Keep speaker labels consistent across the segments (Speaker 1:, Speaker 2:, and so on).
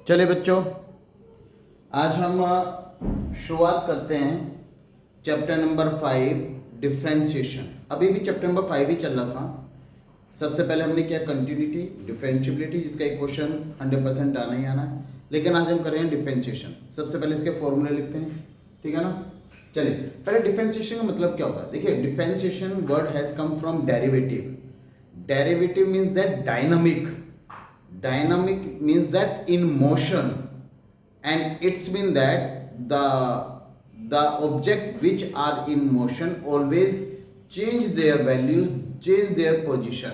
Speaker 1: चलिए बच्चों, आज हम शुरुआत करते हैं चैप्टर नंबर 5 डिफ्रेंशिएशन। अभी भी चैप्टर नंबर 5 ही चल रहा था। सबसे पहले हमने किया कंटिन्यूटी, डिफरेंशिएबिलिटी, जिसका एक क्वेश्चन 100% आना ही आना है। लेकिन आज हम कर रहे हैं डिफ्रेंशिएशन। सबसे पहले इसके फॉर्मूले लिखते हैं, ठीक है ना। चलिए पहले डिफ्रेंशिएशन का मतलब क्या होता है। देखिए, differentiation word has come from derivative. Derivative means that dynamic means that in motion, and it's mean that the object which are in motion always change their values, change their position।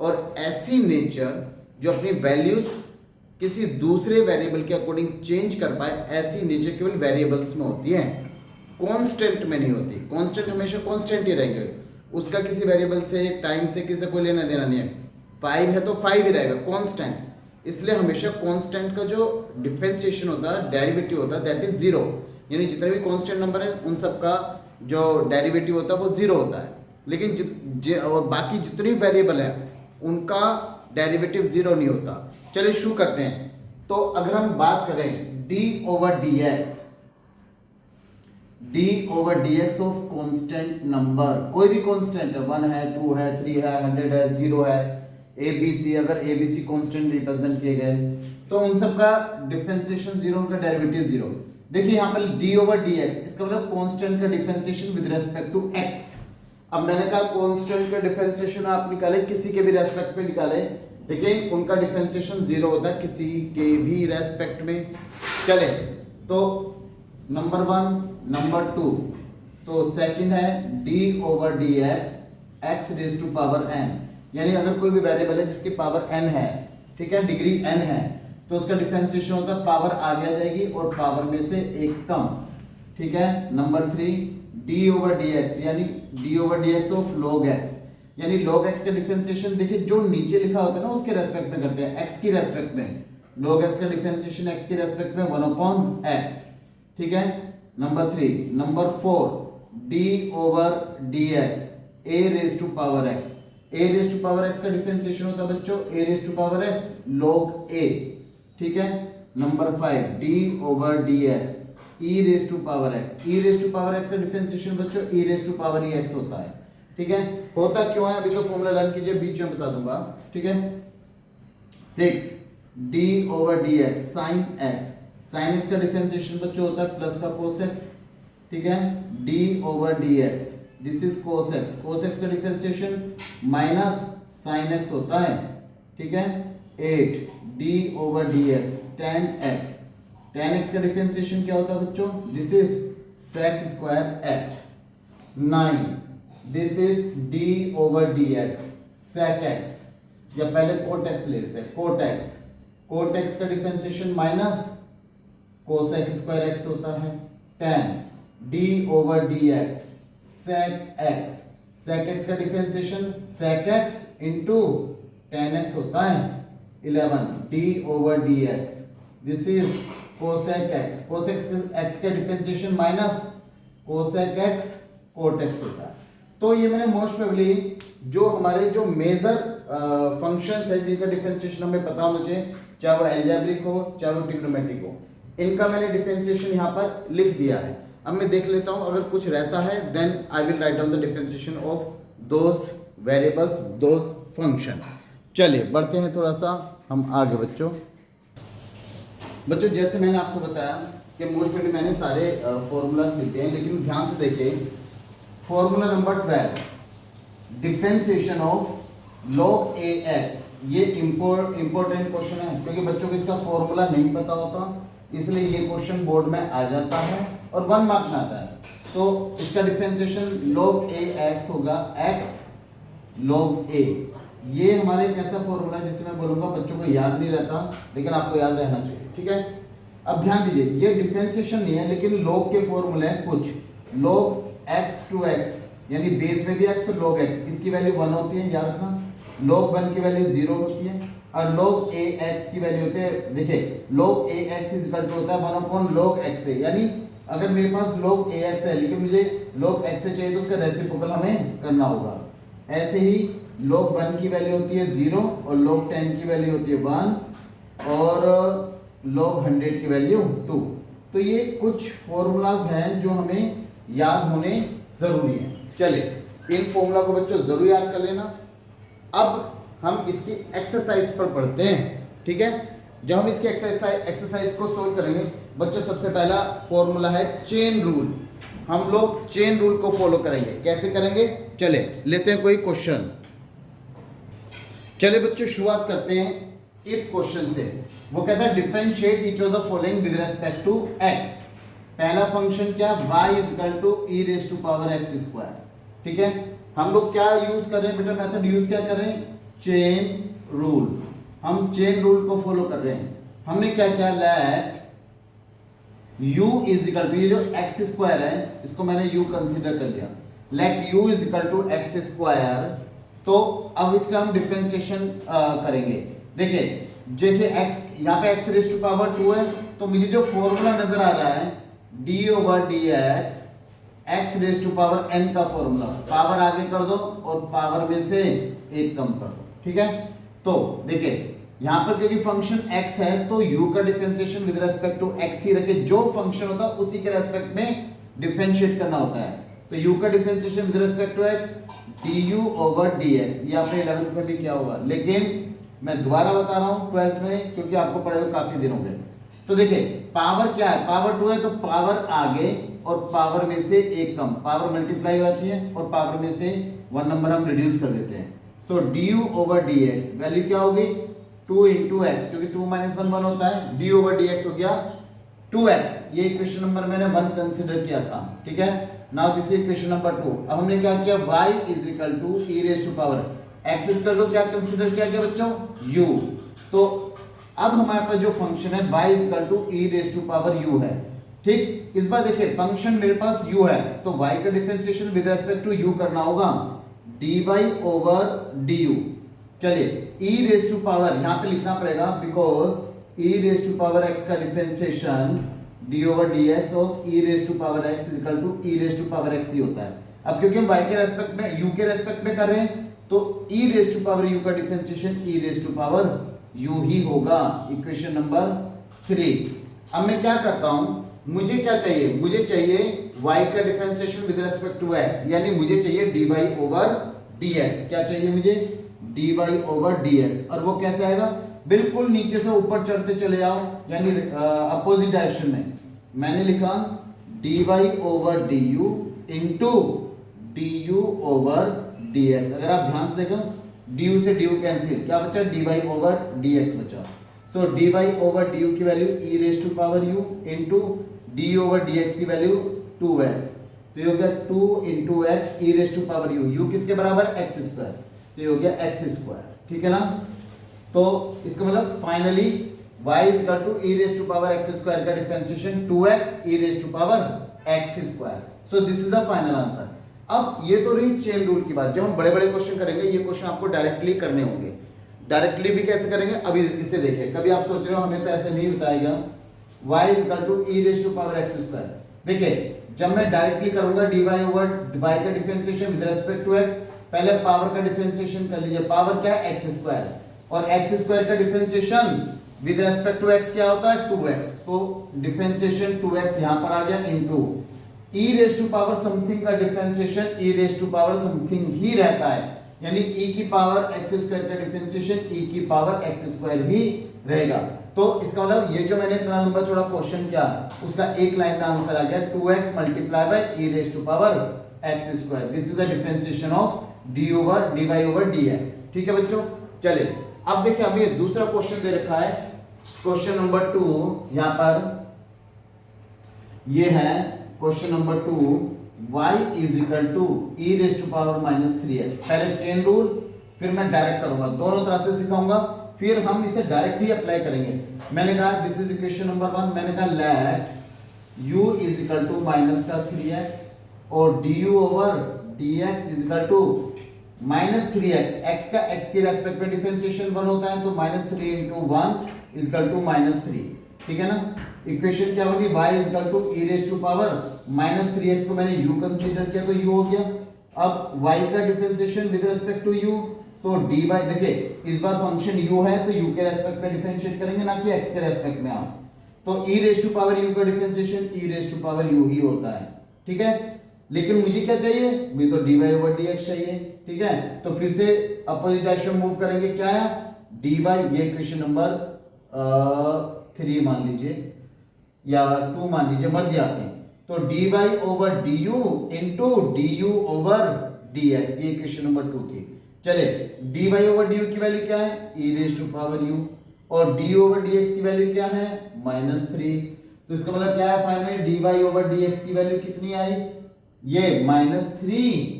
Speaker 1: और ऐसी nature जो अपनी values किसी दूसरे variable के according change कर पाए, ऐसी नेचर केवल वेरिएबल्स में होती है, कांस्टेंट में नहीं होती। कांस्टेंट हमेशा कांस्टेंट ही रहेंगे, उसका किसी वेरिएबल से, टाइम से किसी कोई लेना देना नहीं है। 5 है तो 5 ही रहेगा, कांस्टेंट। इसलिए हमेशा कांस्टेंट का जो डिफरेंशिएशन होता है, डेरिवेटिव होता है, दैट इज जीरो। यानी जितने भी कांस्टेंट नंबर है उन सब का जो डेरिवेटिव होता है वो जीरो होता है। लेकिन बाकी जितनी वेरिएबल है उनका डेरिवेटिव जीरो नहीं होता। चलिए शुरू करते हैं। तो अगर हम बात करें d/dx ऑफ कांस्टेंट नंबर, कोई भी कांस्टेंट है, 1 है, 2 है, 3 है, 100 है, 0 है, ABC, अगर ABC कांस्टेंट रिप्रेजेंट किए गए तो उन सब का डिफरेंशिएशन जीरो, उनका डेरिवेटिव जीरो। देखिए यहाँ पर d/dx, इसका मतलब कांस्टेंट का differentiation with respect to x। अब मैंने कहा कांस्टेंट का डिफरेंशिएशन आप निकाले, किसी के भी रेस्पेक्ट पे निकाले, लेकिन उनका डिफरेंशिएशन जीरो होता है किसी के भी रेस्पेक्ट में। चले तो नंबर 1, नंबर 2, तो सेकंड है d/dx x raise to power n। यानी अगर कोई भी वेरिएबल है जिसकी पावर n है, ठीक है, डिग्री n है, तो उसका डिफरेंशिएशन होता है पावर आगे आ जाएगी और पावर में से एक कम, ठीक है। नंबर 3 d/dx, यानी d/dx ऑफ log x, यानी log x का डिफरेंशिएशन देखिए जो नीचे लिखा होता है ना उसके रेस्पेक्ट में करते हैं, x की रेस्पेक्ट में। log x का डिफरेंशिएशन x के रेस्पेक्ट में 1/x, ठीक है। Number 3, number 4 d/dx a raise to power x। a raise to power x का डिफरेंशिएशन होता है बच्चों a raise to power x log a, ठीक है। Number 5 d/dx e raise to power x। e raise to power x का differentiation बच्चों e raise to power ex होता है, ठीक है। होता क्यों है अभी तो फॉर्मूला लर्न कीजिए, बीच में बता दूंगा, ठीक है। 6 d/dx sin x। sin x का डिफरेंशिएशन बच्चों होता है प्लस का cos x, ठीक है। d/dx this is cos x। cos x का डिफरेंशिएशन माइनस sin x होता है, ठीक है। 8 d/dx tan x। tan x का डिफरेंशिएशन क्या होता है बच्चों, this is sec square x। 9 this is d/dx sec x, या पहले cot x ले लेते हैं, cot x। cot x का differentiation minus cosec square x होता है। 10 d/dx sec x। sec x का differentiation sec x into tan x होता है। 11 d/dx this is cosec x। cosec x का differentiation minus cosec x cot x होता है। तो ये मैंने मोस्ट प्रोबेबली जो हमारे जो मेजर फंक्शंस है जिनका डिफरेंशिएशन हमें पता होना चाहिए, चाहे वो एल्जेब्रिक हो चाहे वो ट्रिग्नोमेट्रिक हो, इनका मैंने डिफरेंशिएशन यहाँ पर लिख दिया है। अब मैं देख लेता हूँ, अगर कुछ रहता है then I will write down the differentiation of those variables, those function. चलिए बढ़ते हैं थोड़ा सा हम आगे बच्चों। जैसे मैंने आपको बताया कि मोस्ट प्रोबेबली मैंने सारे फॉर्मूलाज लिखे हैं, लेकिन ध्यान से देखिए formula number 12 differentiation of log ax। ये इंपॉर्टेंट क्वेश्चन है क्योंकि बच्चों को इसका फॉर्मूला नहीं पता होता, इसलिए ये क्वेश्चन बोर्ड में आ जाता है और 1 मार्क्स में आता है। तो इसका डिफरेंशिएशन log ax होगा x log a। ये हमारे एक ऐसा फॉर्मूला जिसे मैं बोलूंगा बच्चों को याद नहीं रहता, लेकिन आपको याद रहना चाहिए, ठीक है। अब ध्यान दीजिए, ये डिफरेंशिएशन नहीं है लेकिन log के फॉर्मूले हैं कुछ। log x to x, यानी बेस में भी x और log x, इसकी वैल्यू 1 होती है, याद रखना। log 1 की वैल्यू 0 होती है और log ax की वैल्यू होती है, देखिए log ax is equal to होता है 1/log x a। यानी अगर मेरे पास log ax है लेकिन मुझे log x से चाहिए तो उसका रेसिप्रोकल हमें करना होगा। ऐसे ही log 1 की वैल्यू होती है 0 और log 10 की वैल्यू होती है 1 और log 100 की वैल्यू 2। तो ये कुछ फॉर्मूलाज हैं जो हमें याद होने जरूरी हैं। चलिए इन फॉर्मूला को बच्चों जरूर याद कर लेना। अब हम इसकी एक्सरसाइज पर पढ़ते हैं, ठीक है। जब हम इसकी एक्सरसाइज को सोल्व करेंगे बच्चों, सबसे पहला फॉर्मूला है चेन रूल। हम लोग चेन रूल को फॉलो करेंगे। कैसे करेंगे, चले लेते हैं कोई क्वेश्चन। चले बच्चों शुरुआत करते हैं इस क्वेश्चन से। वो कहता है differentiate each of the following with respect to x. पहला फंक्शन क्या, y is equal to e raise to power x square, ठीक है। हम लोग क्या यूज कर रहे हैं बेटा, मेथड यूज क्या कर रहे हैं, चेन रूल। हम चेन रूल को फॉलो कर रहे हैं। हमने क्या किया, let u is equal to, ये जो एक्स स्क्वायर है इसको मैंने u कंसीडर कर लिया, let u is equal to x square. तो अब इसका हम डिफरेंशिएशन करेंगे। देखिए x, यहाँ पे x रेज टू पावर 2 है, तो मुझे जो फॉर्मूला नजर आ रहा है d over d x, x raise to power n का फॉर्मूला, पावर आगे कर दो और पावर में से एक कम कर दो, ठीक है। तो देखिए यहाँ पर क्योंकि फंक्शन x है तो u का differentiation with respect to x ही रखे, जो फंक्शन होता है उसी के रेस्पेक्ट में डिफरेंशिएट करना होता है। तो u का differentiation with respect to x du over dx, ये आपने 11th में भी किया होगा, लेकिन मैं दोबारा बता रहा हूँ 12th में, क्योंकि आपको पढ़े हुए काफी दिन हो गए। तो देखिए पावर क्या है, पावर 2 है तो पावर आगे और पावर में से एक कम, पावर मल्टीप्लाई होती है और पावर में से 1 नंबर हम रिड्यूस कर देते हैं। सो du ओवर dx वैल्यू क्या होगी, 2 इंटू एक्स, क्योंकि 2 माइनस 1 1 होता है, d ओवर dx हो गया 2x। ये इक्वेशन नंबर मैंने 1 कंसीडर किया था, ठीक है। Now this is equation number 2। अब हमने क्या किया, y is equal to e raise to power x square को क्या कंसीडर किया गया बच्चों, u। तो अब हमारे पास जो फंक्शन है y is equal to e raise to power u है, ठीक। इस बार देखिए फंक्शन मेरे पास u है, तो y का differentiation with respect to u करना होगा, dy ओवर du। चलिए e रेज टू पावर यहां पे लिखना पड़ेगा, because e raise to power x का differentiation d over dx of e raise to power x is equal to e raise to power x ही होता है। अब क्योंकि हम y के रेस्पेक्ट में u के रेस्पेक्ट में कर रहे हैं, तो e raise to power u का differentiation e raise to power u ही होगा, इक्वेशन नंबर 3। अब मैं क्या करता हूं, मुझे क्या चाहिए, मुझे चाहिए y का differentiation with respect to x, यानी मुझे चाहिए dy ओवर dx। क्या चाहिए मुझे, dy ओवर dx। और वो कैसे आएगा, बिल्कुल नीचे से ऊपर चढ़ते चले आओ, यानी अपोजिट डायरेक्शन में। मैंने लिखा dy over du into du over dx। अगर आप ध्यान से देखो du से du कैंसिल, क्या बचा, dy ओवर dx बचा। सो dy ओवर du की value e raise to power u into d over dx की वैल्यू 2x। तो ये हो गया 2 into x e raise to power u किसके बराबर, x स्क्वायर, तो ये हो गया x स्क्वायर, ठीक है ना। तो इसका मतलब finally y is equal to e raise to power x square का differentiation 2x e raise to power x square. So this is the final answer. अब ये तो रही चेन रूल की बात। जब हम बड़े बड़े क्वेश्चन करेंगे, ये क्वेश्चन आपको डायरेक्टली करने होंगे। डायरेक्टली भी कैसे करेंगे, अभी इसे देखिए। कभी आप सोच रहे हो हमें तो ऐसे नहीं बताएगा, y is equal to e raise to power x square. देखिए जब मैं डायरेक्टली करूंगा dy ओवर y का differentiation with respect to x, पहले पावर का डिफरेंशिएशन कर लीजिए। पावर क्या है, x स्क्वायर, और x स्क्वायर का differentiation with respect to x क्या होता है, 2x। तो डिफरेंशिएशन 2x यहां पर आ गया into e raise to power something का differentiation e raise to power something ही रहता है, यानी e की पावर x स्क्वायर का डिफरेंशिएशन e की पावर x स्क्वायर ही रहेगा। तो इसका मतलब ये जो मैंने इतना लंबा चौड़ा क्वेश्चन किया, उसका एक लाइन का आंसर आ गया 2x multiply by e raise to power x square. This is the differentiation of dy over dx, ठीक है बच्चों। चलिए अब देखिए, अभी दूसरा क्वेश्चन दे रखा है, क्वेश्चन नंबर 2। यहां पर ये है question number 2, y is equal to e raise to power minus 3x। पहले चेन रूल, फिर मैं डायरेक्ट करूंगा, दोनों तरह से सिखाऊंगा, फिर हम इसे डायरेक्ट ही अप्लाई करेंगे। मैंने कहा दिस इज इक्वेशन नंबर 1, मैंने कहा let u is equal to minus का 3x और du over dx is equal to minus 3x। x का x के रेस्पेक्ट में डिफरेंशिएशन 1 होता है, तो minus 3 into 1 is equal to minus 3, ठीक है ना। इक्वेशन क्या बनी, y is equal to e raise to power minus 3x को मैंने u कंसीडर किया तो u हो गया। अब y का differentiation with respect to u, तो डी बाई, देखिए इस बार फंक्शन u है तो u के रेस्पेक्ट में डिफरेंशिएट करेंगे, ना कि x के रेस्पेक्ट में आप। तो e raise to power u का differentiation e raise to power u ही होता है, ठीक है। लेकिन मुझे क्या चाहिए, मुझे तो dy ओवर dx चाहिए, ठीक है। तो फिर से अपोजिट डायरेक्शन मूव करेंगे, क्या है dy, ये क्वेश्चन नंबर 3 मान लीजिए या 2 मान लीजिए, मर्जी आपने। तो dy over du into du over dx, ये क्वेश्चन नंबर 2 थी। चले dy ओवर du की वैल्यू क्या है e raise to power u, और d ओवर dx की वैल्यू क्या है -3। तो इसका मतलब क्या है, फाइनली dy ओवर dx की वैल्यू कितनी आई, ये -3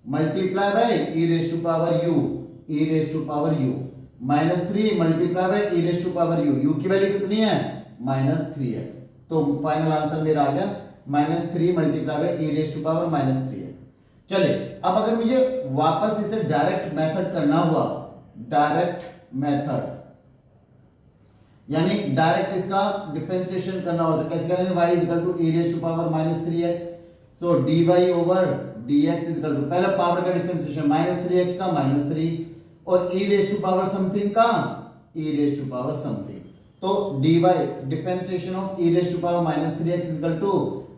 Speaker 1: multiply by e raise to power u, e raise to power u, -3 multiply by e raise to power u की वैल्यू कितनी है -3x। तो फाइनल आंसर मेरा आ गया -3 multiply by e raise to power -3x। चले अब अगर मुझे वापस इसे डायरेक्ट मेथड करना हुआ, डायरेक्ट मेथड यानी डायरेक्ट इसका डिफरेंशिएशन करना होता है, कैसे करेंगे, y equal to e raise to power -3x। So dy over dx equal to, पहले पावर का डिफरेंशिएशन -3x का -3 और e raise to power something का e raise to power something. तो dy differentiation of e raise to power -3x equal to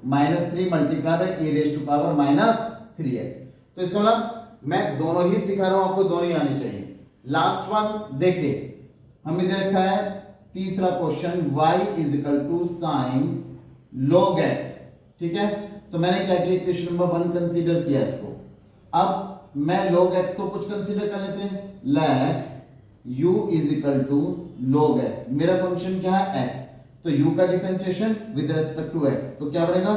Speaker 1: -3 multiply by e raise to power -3x। तो इसका मतलब मैं दोनों ही सिखा रहा हूं, आपको दोनों ही आने चाहिए। लास्ट वन देखिए, हमने दे रखा है तीसरा question y is equal to sine log x, ठीक है। तो मैंने क्या किया, क्वेश्चन नंबर 1 कंसीडर किया इसको। अब मैं log x को कुछ कंसीडर कर लेते हैं, let u is equal to log x, मेरा फंक्शन क्या है x, तो u का differentiation with respect to x, तो क्या बनेगा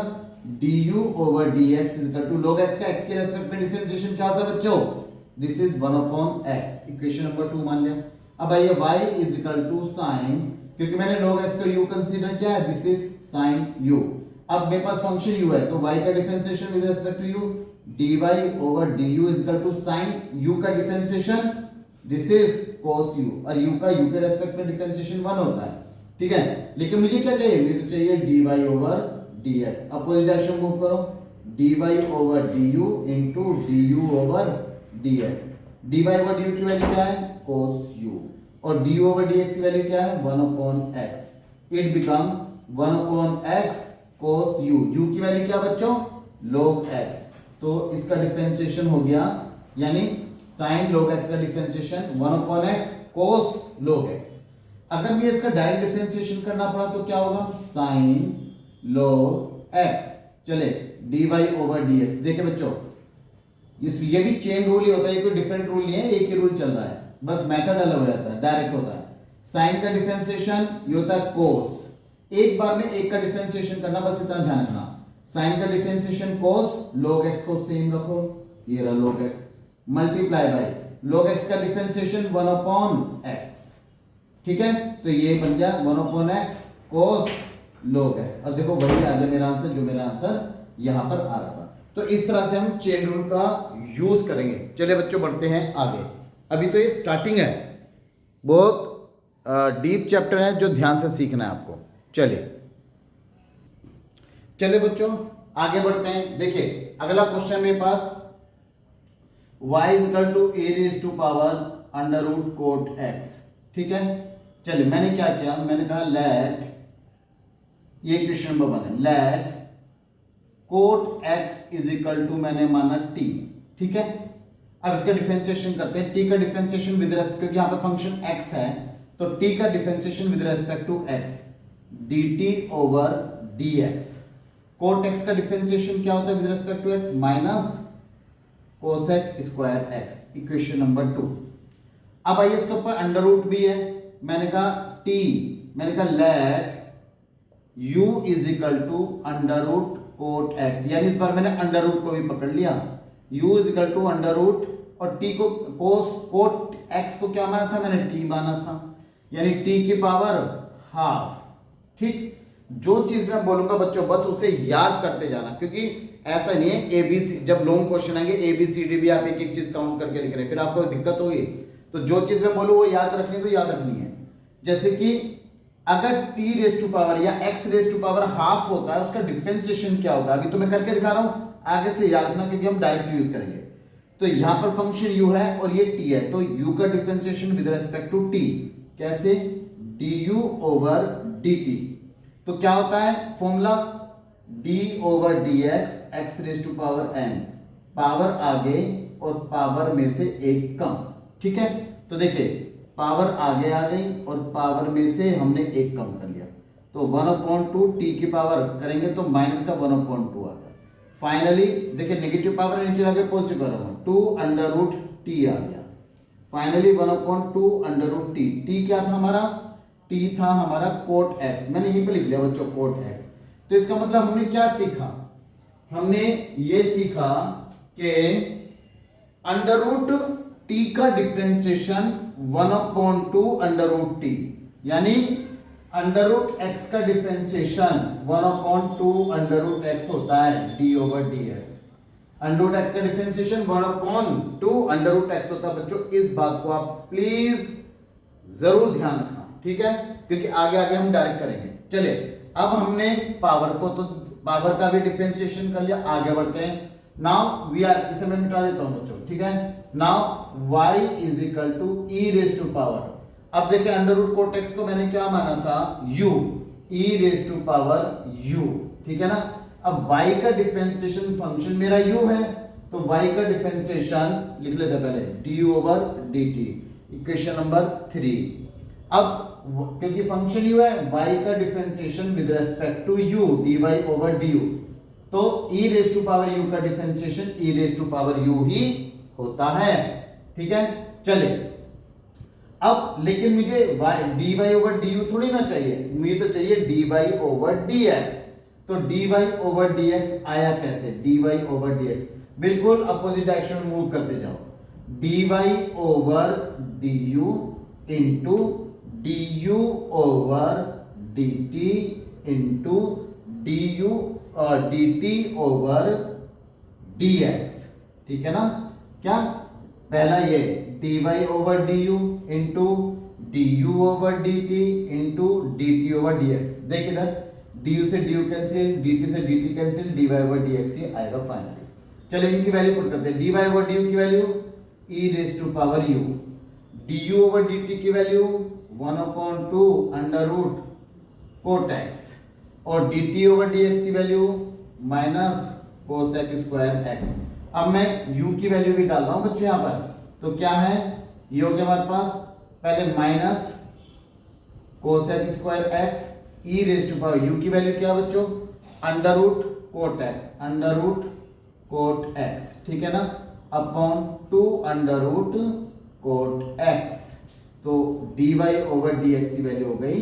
Speaker 1: du over dx is equal to log x का x के रेस्पेक्ट में डिफरेंशिएशन क्या होता है बच्चों, this is 1 upon x, equation number 2 मान लिया। अब आइए y is equal to sine, क्योंकि मैंने log x को u कंसीडर किया है, दिस इज साइन u। अब मेरे पास फंक्शन u है तो y का differentiation with respect to u, dy over du is equal to sine u का differentiation, this is cos u, और u का u के रेस्पेक्ट में डिफरेंशिएशन 1 होता है, ठीक है। लेकिन मुझे क्या चाहिए, मुझे तो चाहिए dy over dx, opposite direction move करो, dy over du into du over dx, dy over du की वैल्यू क्या है cos u, और du ओवर dx की वैल्यू क्या है 1 upon x, it become 1 upon x cos u, u की value क्या बच्चों log x, तो इसका डिफरेंशिएशन हो गया, यानी sin log x का differentiation 1 upon x cos log x। अगर मुझे इसका डायरेक्ट डिफरेंशिएशन करना पड़ा तो क्या होगा sin log x। चले dy ओवर dx, देखिए बच्चों ये भी चेन रूल ही होता है, ये कोई डिफरेंट रूल नहीं है, एक ही रूल चल रहा है, बस मेथड अलग हो जाता है, डायरेक्ट होता है। साइन का डिफरेंशिएशन ये होता है cos, एक बार में एक का डिफरेंशिएशन करना, बस इतना ध्यान रखना, साइन का डिफरेंशिएशन cos, log x को सेम रखो, ये रहा log x, multiply by log x का डिफरेंशिएशन 1 अपॉन x, ठीक है। तो ये बन गया 1 upon x cos log x, और देखो वही आ गया मेरा आंसर, जो मेरा आंसर यहां पर आ रहा था। तो इस तरह से हम चेन रूल का यूज करेंगे। चलिए बच्चों बढ़ते हैं आगे, अभी तो ये स्टार्टिंग है, बहुत डीप चैप्टर है जो ध्यान से सीखना है आपको। चलिए बच्चों आगे बढ़ते हैं। देखिए अगला क्वेश्चन मेरे पास y is equal to a raise to power under root cot x, ठीक है। चलिए मैंने क्या किया, मैंने कहा लेट, ये क्वेश्चन नंबर 1 है, let cot x is equal to मैंने माना t, ठीक है। अब इसका डिफरेंशिएशन करते हैं, t का डिफरेंशिएशन विद रेस्पेक्ट, क्योंकि यहां पर फंक्शन x है तो t का differentiation with respect to x, dt over dx। Cot x का डिफरेंशिएशन क्या होता है with respect to x, minus cosec square x, equation number 2। अब आइए इसके ऊपर अंडर रूट भी है, मैंने कहा t, मैंने कहा let u is equal to under root cot x, यानी इस बार मैंने अंडर रूट को भी पकड़ लिया, u is equal to under root, और t को कोट x को क्या माना था मैंने, t माना था, यानी t की पावर हाफ, ठीक। जो चीज मैं बोलूंगा बच्चों बस उसे याद करते जाना, क्योंकि ऐसा नहीं है एबीसी, जब लॉन्ग क्वेश्चन आएंगे एबीसीडी भी आप एक एक चीज काउंट करके लिख रहे हैं, फिर आपको दिक्कत होगी। तो जो चीज मैं बोलूं वो याद रखनी तो याद रखनी है। जैसे कि अगर t रेज टू पावर या x raise to power half होता है, उसका डिफरेंशिएशन क्या होता है, अभी तो मैं करके दिखा रहा हूं, आगे से याद रखना क्योंकि हम डायरेक्ट यूज करेंगे। तो यहां पर फंक्शन u है और ये t है, तो u का differentiation with respect to t कैसे, du ओवर dt। तो क्या होता है formula, d over dx x raise to power n, power आगे और पावर में से एक कम। ठीक है, तो देखिए पावर आगे आ गई और पावर में से हमने एक कम कर लिया, तो 1/2 t की पावर करेंगे तो माइनस का 1/2 आ गया। फाइनली देखिए नेगेटिव पावर नीचे आके पॉजिटिव कर रहा हूं, 2√t आ गया। फाइनली 1/2 √t, t क्या था हमारा, t था हमारा कोट x, मैंने यहीं पे लिख लिया बच्चों कोट x। तो इसका मतलब हमने क्या सीखा, हमने ये सीखा कि √t का डिफरेंशिएशन 1/2 √t, यानी √x का डिफरेंशिएशन 1/2 √x होता है d ओवर dx। √x का डिफरेंशिएशन 1/2 √x होता है बच्चों, इस बात को आप प्लीज जरूर ध्यान रखना, ठीक है, क्योंकि आगे आगे हम डायरेक्ट करेंगे। चलिए अब हमने पावर को, तो पावर का भी डिफरेंशिएशन कर लिया, आगे बढ़ते हैं। नाउ वी आर, इसे मैं मिटा देता हूं बच्चों, ठीक है। Now y is equal to e raise to power, अब देखिए अंडर रूट कोट एक्स को मैंने क्या माना था u, e raise to power u, ठीक है ना। अब y का डिफरेंशिएशन फंक्शन मेरा u है, तो y का डिफरेंशिएशन लिख लेते हैं पहले du over dt, equation number 3। अब क्योंकि फंक्शन u है, y का differentiation with respect to u dy over du, तो e raise to power u का differentiation e raise to power u ही होता है, ठीक है। चलिए अब लेकिन मुझे dy ओवर du थोड़ी ना चाहिए, मुझे तो चाहिए dy ओवर dx। तो dy ओवर dx आया कैसे, dy ओवर dx बिल्कुल अपोजिट डायरेक्शन में मूव करते जाओ, dy over du into du over dt into du dt over dx, ठीक है ना। क्या पहला ये dy over du into du over dt into dt over dx, देखिए इधर du से du कैंसिल, dt से dt cancel, dy over dx ही आएगा फाइनली। चलिए इनकी वैल्यू पुट करते हैं, dy ओवर du की value e raise to power u, du over dt की value 1/2 under root cot x, और dt ओवर dx की value minus cosec square x। अब मैं u की वैल्यू भी डाल रहा हूं बच्चों यहां पर, तो क्या है ये हो गया हमारे पास, पहले minus cosec square x, e raise to power u की वैल्यू क्या है बच्चों, under root cot x, under root cot x, ठीक है ना, upon 2 under root cot x। तो dy ओवर dx की वैल्यू हो गई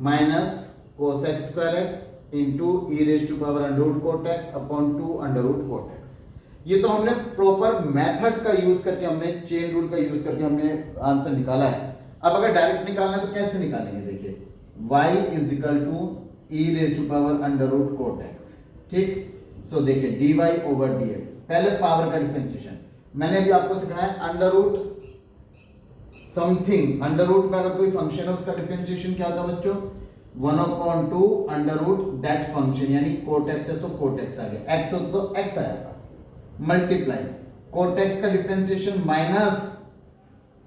Speaker 1: minus cosec square x into E raise to power under root cot x upon 2 under root cot x। ये तो हमने प्रॉपर मेथड का यूज करके, हमने चेन रूल का यूज करके हमने आंसर निकाला है। अब अगर डायरेक्ट निकालना है तो कैसे निकालेंगे, देखिए y is equal to e raise to power under root cot x, ठीक। सो देखिए dy ओवर dx, पहले पावर का डिफरेंशिएशन मैंने अभी आपको सिखाया, under root something, under root में अगर कोई फंक्शन है उसका डिफरेंशिएशन क्या होता है बच्चों, 1/2 अंडर रूट दैट फंक्शन, यानी कोट x है तो कोट x आ गया, x हो तो x आएगा, मल्टीप्लाई कोट x का differentiation minus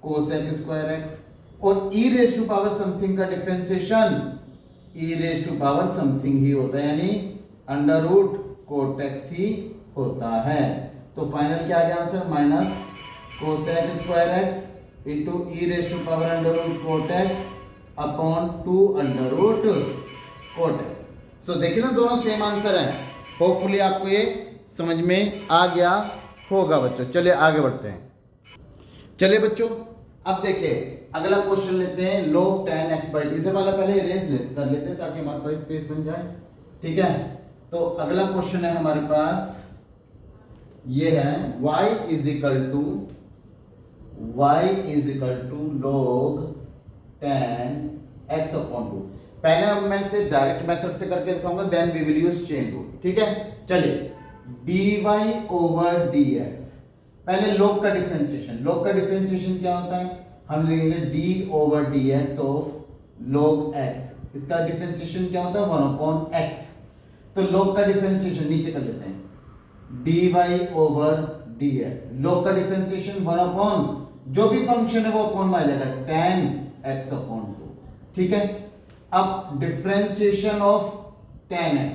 Speaker 1: cosec square x, और e raise to power something का differentiation e raise to power something ही होता है, यानी अंडर रूट कोट x ही होता है। तो फाइनल क्या आ गया answer, minus cosec square x into E raise to power under root cot x upon 2 under root cot x। So देखिए ना दोनों सेम आंसर है, होपफुली आपको ये समझ में आ गया होगा बच्चों। चलिए आगे बढ़ते हैं। चलिए बच्चों अब देखिए अगला क्वेश्चन लेते हैं, log tan x/2, इधर वाला पहले इरेज कर लेते हैं ताकि हमारे पास स्पेस बन जाए, ठीक है। तो अगला क्वेश्चन है हमारे पास, ये है y is equal to log tan x/2। पहले अब मैं इसे डायरेक्ट मेथड से करके दिखाऊंगा, then we will use chain rule, ठीक है। चलिए dy ओवर dx, पहले log का डिफरेंशिएशन, log का डिफरेंशिएशन क्या होता है, हम लिखेंगे d over dx of log x, इसका डिफरेंशिएशन क्या होता है 1/x। तो log का डिफरेंशिएशन नीचे कर लेते हैं, dy ओवर dx। log का डिफरेंशिएशन 1 अपॉन जो भी फंक्शन है वो अपॉन में आ जाएगा tan x अपॉन 2, ठीक है। अब डिफरेंशिएशन ऑफ tan x,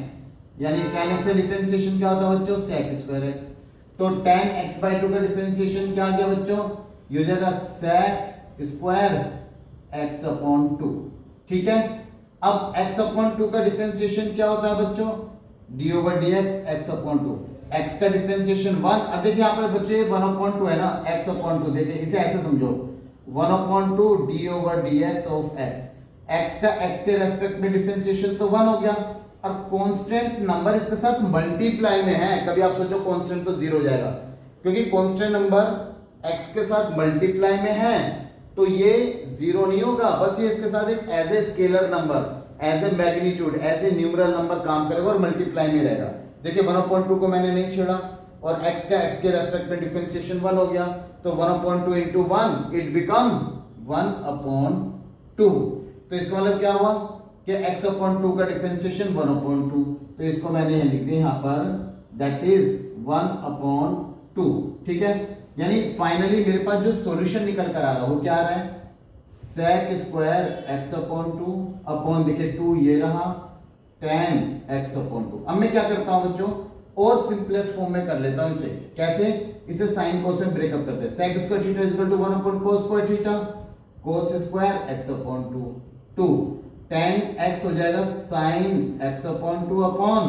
Speaker 1: यानी tan x का डिफरेंशिएशन क्या होता है बच्चों, sec स्क्वायर x। तो tan x बाई 2 का डिफरेंशिएशन क्या आ गया बच्चों, ये हो जाएगा sec स्क्वायर x अपॉन 2, ठीक है। अब x अपॉन 2 का डिफरेंशिएशन क्या होता है बच्चों, d over dx x upon 2। x का डिफरेंशिएशन 1, अब देखिए यहाँ पर बच्चों ये 1 अपॉन 2 है ना, x अपॉन 2, देखिए इसे ऐसे समझो 1 upon 2 d over dx of x। x का x के रेस्पेक्ट में डिफरेंशिएशन तो 1 हो गया, और कांस्टेंट नंबर इसके साथ मल्टीप्लाई में है। कभी आप सोचो कांस्टेंट तो 0 हो जाएगा, क्योंकि कांस्टेंट नंबर x के साथ मल्टीप्लाई में है तो ये 0 नहीं होगा, बस ये इसके साथ एक as a scalar number, as a magnitude, as a numeral number काम करेगा और मल्टीप्लाई में रहेगा। देखिए 1/2 को मैंने नहीं छेड़ा, और x का x के रेस्पेक्ट में डिफरेंशिएशन 1 हो गया, तो 1/2 into 1 इट बिकम 1/2। तो इसका मतलब क्या हुआ कि x अपॉन 2 का डिफरेंशिएशन 1/2, तो इसको मैंने यहाँ लिख दिया यहाँ पर, दैट इज 1/2, ठीक है। यानी फाइनली मेरे पास जो सॉल्यूशन निकल कर आ रहा है वो क्या आ रहा है, sec square x upon 2 upon देखिए 2 ये रहा tan x अपॉन 2। अब मैं क्या करता हूं बच्चों, और सिंपलेस्ट फॉर्म में कर लेता हूं इसे, कैसे, इसे साइन कोस में ब्रेकअप करते हैं। sec square theta is equal to 1 upon cos square theta, cos square x upon 2 tan x हो जाएगा sin x upon 2 upon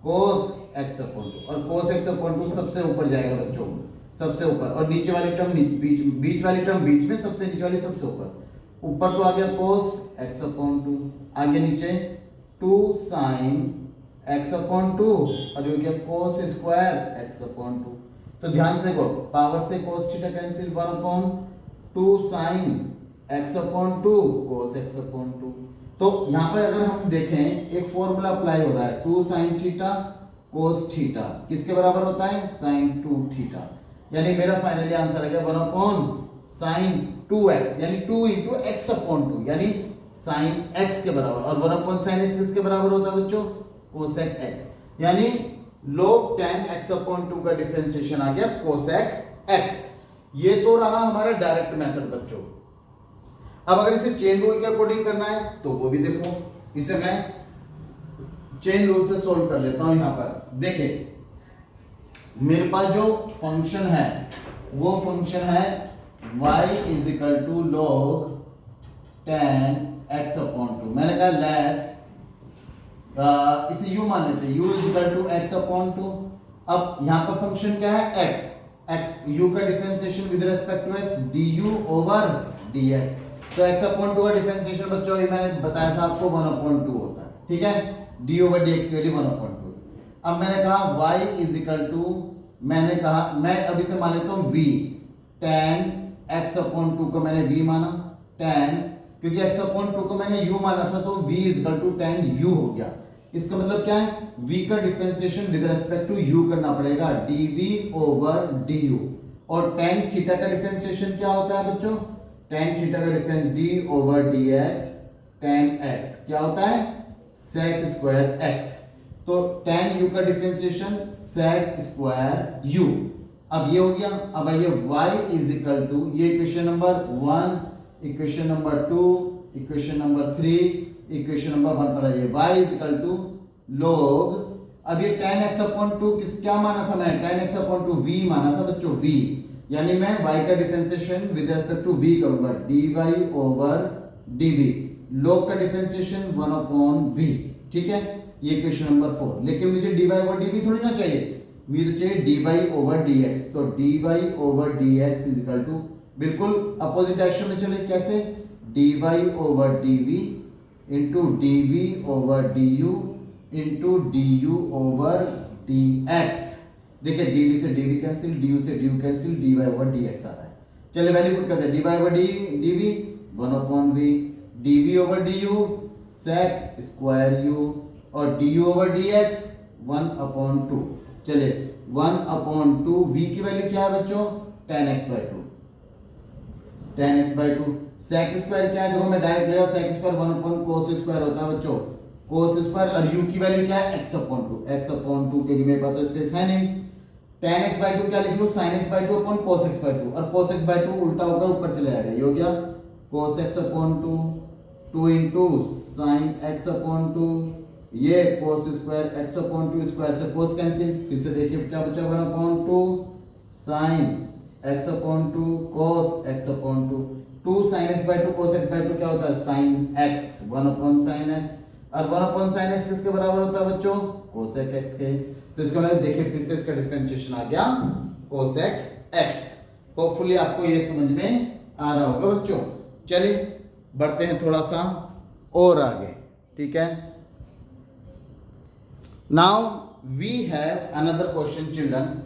Speaker 1: cos x upon 2, और cos x अपॉन 2 सबसे ऊपर जाएगा बच्चों, सबसे ऊपर, और नीचे वाली टर्म बीच वाली टर्म बीच में, सबसे नीचे वाली सबसे ऊपर तो आ गया cos x अपॉन 2, आगे नीचे 2 sin x अपॉन 2, और जो गया cos स्क्वायर x अपॉन 2। तो ध्यान से देखो, पावर से cos theta cancel, 1 upon 2 sin x upon 2 cos x upon 2। तो यहाँ पर अगर हम देखें एक फॉर्मूला अप्लाई हो रहा है, 2 sin थीटा cos थीटा किसके बराबर होता है, sin 2 थीटा। यानी मेरा फाइनली आंसर आ गया 1 अपॉन sin 2x, यानी 2 into x अपॉन 2, यानी sin x के बराबर, और 1 अपॉन sin x किसके बराबर होता है बच्चों, cosec x। यानी log tan x अपॉन 2 का डिफरेंशिएशन आ गया cosec x। ये तो रहा हमारा डायरेक्ट मेथड बच्चों। अब अगर इसे चेन रूल के अकॉर्डिंग करना है तो वो भी देखो, इसे मैं चेन रूल से सोल्व कर लेता हूं। यहां पर देखिए मेरे पास जो फंक्शन है वो फंक्शन है y is equal to log tan x upon 2। मैंने कहा लेट इसे u मान लेते हैं, u is equal to x upon 2। अब यहां पर फंक्शन क्या है, x u का differentiation with respect to x du over dx। तो x अपॉन 2 का डिफरेंशिएशन बच्चों ये मैंने बताया था आपको 1 अपॉन 2 होता है, ठीक है। d over dx value 1 upon 2। अब मैंने कहा y इज इक्वल टू, मैंने कहा मैं अब इसे मान लेता हूं v, tan x अपॉन 2 को मैंने v माना, tan, क्योंकि x अपॉन 2 को मैंने u माना था तो v is equal to tan u हो गया। इसका मतलब क्या है, v का differentiation with respect to u करना पड़ेगा, dv ओवर du, और tan थीटा का डिफरेंशिएशन क्या होता है बच्चों, tan थीटा का difference d over dx tan x क्या होता है, sec स्क्वायर x। तो tan u का डिफरेंशिएशन sec स्क्वायर u। अब ये हो गया। अब आइए y इज इक्वल टू, ये equation number 1, equation number 2, equation number 3, equation number 1 पर आइए, y is equal to log, अब ये tan x अपॉन 2 क्या माना था मैंने, tan x अपॉन 2 v माना था बच्चों, v, यानी मैं y का differentiation with respect to v करूंगा, dy ओवर dv। log का डिफरेंशिएशन 1 अपॉन v, ठीक है। ये इक्वेशन नंबर 4। लेकिन मुझे dy ओवर dv थोड़ी ना चाहिए, मुझे चाहिए dy ओवर dx। तो dy over dx is equal to, बिल्कुल अपोजिट डायरेक्शन में चले, कैसे, dy over dv into dv over du into du over dx। देखिए dv से dv कैंसिल, du से du cancel, dy over dx आ रहा है। चलिए वैल्यू पुट करते हैं, dy over dv 1 upon v, dv over du sec square u, और du ओवर dx 1 अपॉन 2। चलिए 1 अपॉन 2, v की वैल्यू क्या है बच्चों, tan x by 2, tan x by 2। sec square क्या है, देखो मैं डायरेक्ट ले रहा हूं, sec square 1 upon cos square होता है बच्चों, cos स्क्वायर, और u की वैल्यू क्या है, x अपॉन 2, x अपॉन 2, क्योंकि मेरे पास तो स्पेस है नहीं, tan x बाई 2 क्या लिख लूँ, sin x by 2 upon cos x by 2, और cos x बाई 2 उल्टा होकर ऊपर चले जाएगा, ये हो गया cos x upon 2, 2 into sine x upon 2, ये cos square x upon 2, square से cos कैंसिल, फिर से देखिए क्या बचा 1 upon 2 sine x upon 2 cos x upon 2, 2 sin x by 2 cos x by 2 क्या होता है sin x, 1 upon sin x, और 1 अपॉन sin x किसके बराबर होता है बच्चों, cosec x के। तो इसका मतलब देखिए फिर से इसका डिफरेंशिएशन आ गया cosec x। होपफुली आपको ये समझ में आ रहा होगा बच्चों। चलिए बढ़ते हैं थोड़ा सा और आगे, ठीक है। Now we have another question children,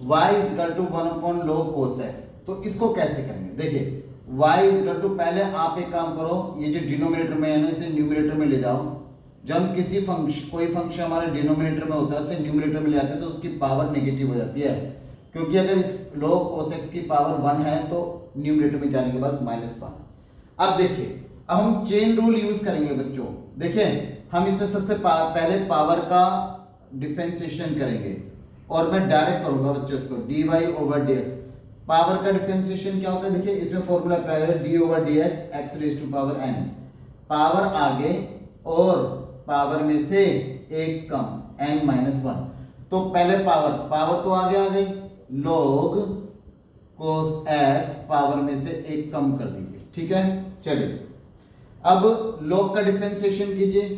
Speaker 1: y is equal to 1 upon log cos x। तो इसको कैसे करेंगे, देखिए y इज इक्वल टू, पहले आप एक काम करो, ये जो डिनोमिनेटर में है ना इसे न्यूमरेटर में ले जाओ। जब हम किसी फंक्शन, कोई फंक्शन हमारे डिनोमिनेटर में होता है उसे न्यूमरेटर में ले आते हैं तो उसकी पावर नेगेटिव हो जाती है, क्योंकि अगर इस log cos x की पावर 1 है तो न्यूमरेटर में जाने के बाद -1। अब देखिए अब हम चेन रूल यूज करेंगे बच्चों। देखिए हम इसमें सबसे पहले पावर का डिफरेंशिएशन करेंगे, और मैं डायरेक्ट करूंगा बच्चों इसको dy ओवर dx। पावर का डिफरेंशिएशन क्या होता है, देखिए इसमें फॉर्मूला अप्लाई है d over dx x raise to power n, power आगे और पावर में से एक कम n माइनस 1। तो पहले पावर तो आगे आ गई, log cos x पावर में से एक कम कर दीजिए, ठीक है। चलिए अब log का डिफरेंशिएशन कीजिए,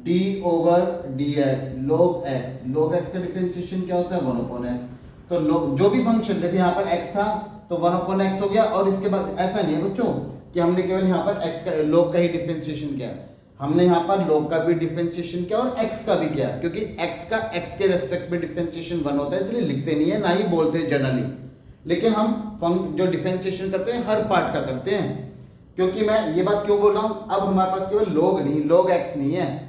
Speaker 1: d over dx log x का डिफरेंशिएशन क्या होता है 1 अपॉन x। तो log जो भी फंक्शन, देखिए यहाँ पर x था तो 1 अपॉन x हो गया, और इसके बाद ऐसा नहीं है बच्चों कि हमने केवल यहाँ पर x का log का ही डिफरेंशिएशन किया, हमने यहाँ पर log का भी डिफरेंशिएशन किया और x का भी किया, क्योंकि x का x के रेस्पेक्ट में डिफरेंशिएशन 1 होता है, इसलिए लिखते नहीं है ना ही बोलते हैं जनरली, लेकिन हम जो डिफरेंशिएशन करते हैं हर पार्ट का करते हैं। क्योंकि मैं ये बात क्यों बोल रहा हूँ, अब हमारे पास केवल log नहीं, log x नहीं है,